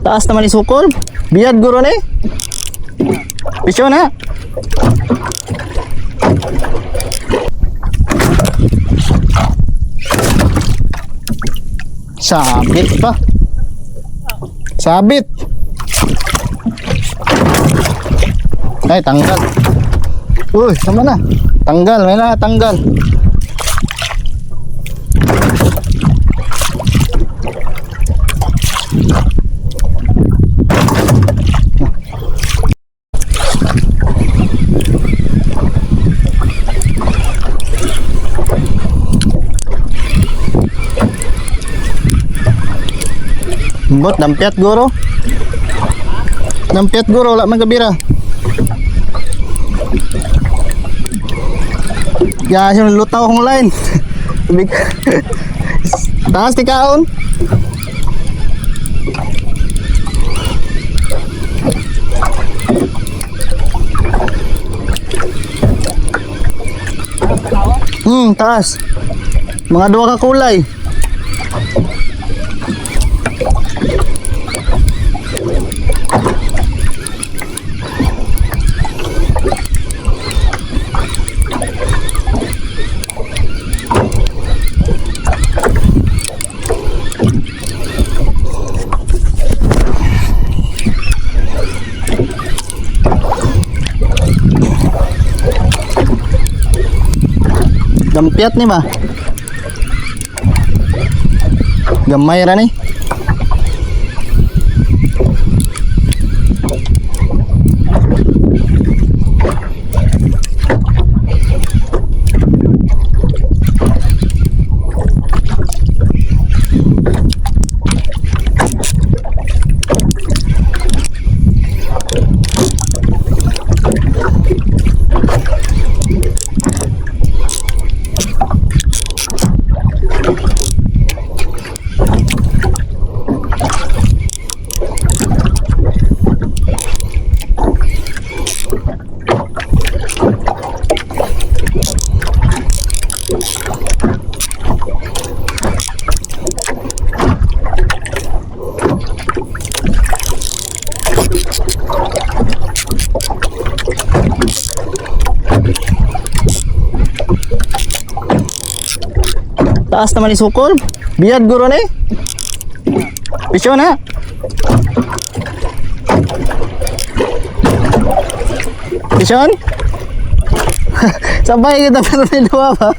Taas naman ni sukol. Biyad guro ni. Pisyo na. Sabit pa. Sabit. Ay, tanggal. Uy, sama na. Tanggal, may na tanggal. Bot, dampiat guro. Dampiat guro, wala man kabira. Ya, yung lutaw kong line. Taas di kaon. Taas. Mga dua ka kulay. Dampiat ni ba? Gamay ra ni. Taas naman ni sukol. Biyad guro ni. Pisyo na. Pisyon? Sabay kita pero may dua ba?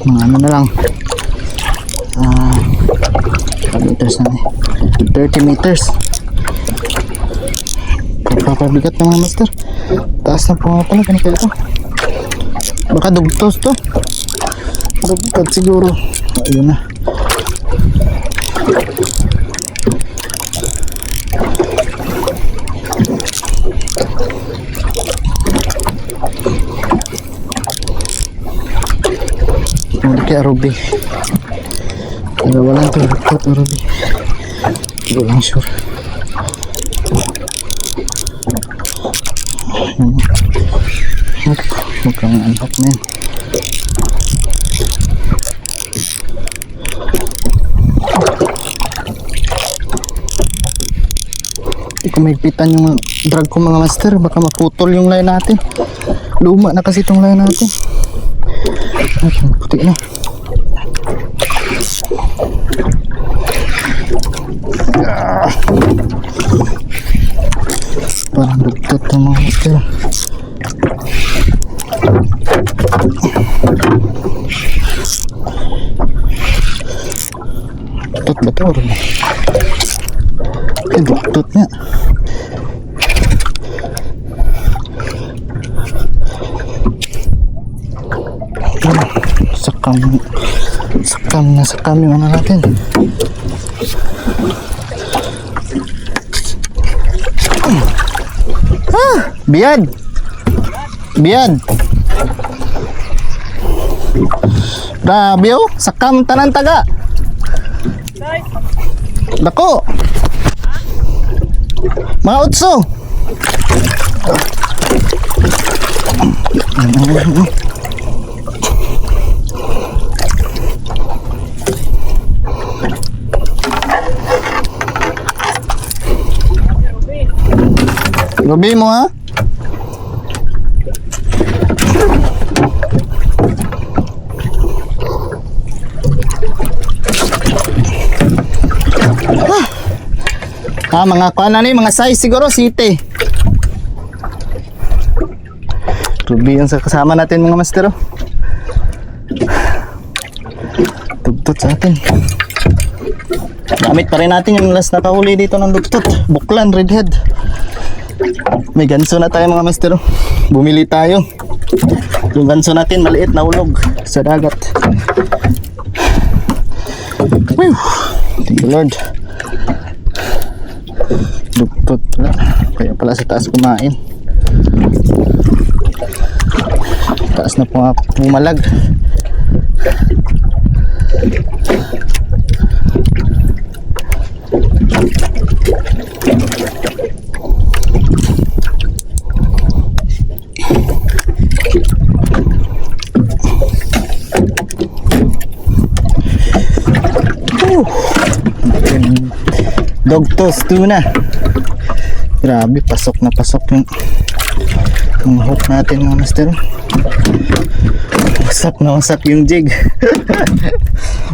Mga ano na lang 5 meters na 30 meters. Papabigat na mga master. Taas na po nga pala. Ganun kaya ito. Baka dugtos to. Dugtod siguro. Ayun na. Hindi kaya Ruby. Wala ito dugtod o Ruby. Hindi lang sure. Huwag kang unhook na yan. Hindi ko maigpitan yung drag ko mga master. Baka maputol yung line natin. Luma na kasi itong line natin. Ay, puti na. Parang dugtod ito mga master. Dugtod ba ito? Ay, dugtod niya. Sakam yung ano natin. Biyad. Grabe oh, sakam tanan taga. Dako. Mga utso. Gabi mo ha? Mga kuan na ni, mga size siguro, city. Ruby yung kasama natin mga master. Oh. Tugtot sa atin. Gamit pa rin natin yung last na kahuli dito ng dugtot. Buklan, redhead. May ganso na tayo mga master. Oh. Bumili tayo. Yung ganso natin maliit na ulog sa dagat. Whew. Thank you Lord. Dugtot pala. Kaya pala sa taas kumain. Taas na po pumalag. Dugtos tuna. Grabe, pasok na pasok yung hook natin mga master. Wasak na wasak yung jig.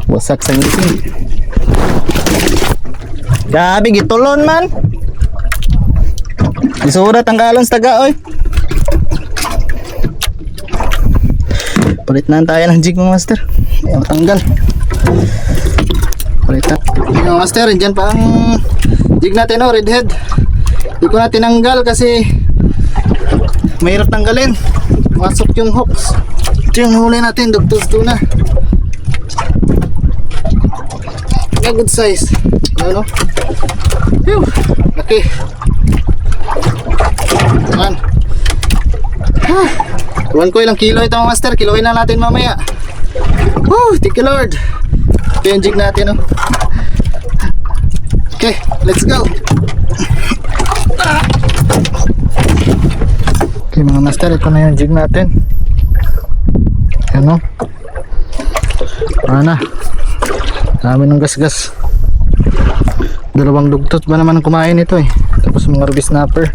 Wasak sa ngisi. Grabe, gitulon man. Isurat ang galon sa taga, oy. Palit na tayo ng jig mga master. Ayaw tanggal. Palit na. Mga master, dyan pa ang jig natin, oh, redhead. Di ko na tinanggal kasi mahirap tanggalin. Masok yung hooks. Ito yung huli natin, dugtos tuna. A good size. Ano no? Phew, laki. Yan. Tuwan ko ilang kilo ito mga master. Kiloin na natin mamaya. Woo, thank you Lord. Ito yung jig natin, oh. Okay, let's go. Okay mga master, ito na yung jig natin. Ano? Para na. Dami ng gasgas. Dalawang dugtot ba naman ang kumain ito eh. Tapos mga ruby snapper.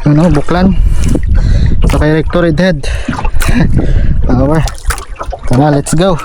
Ano, buklan. Saka rector redhead. Power. Tara, let's go.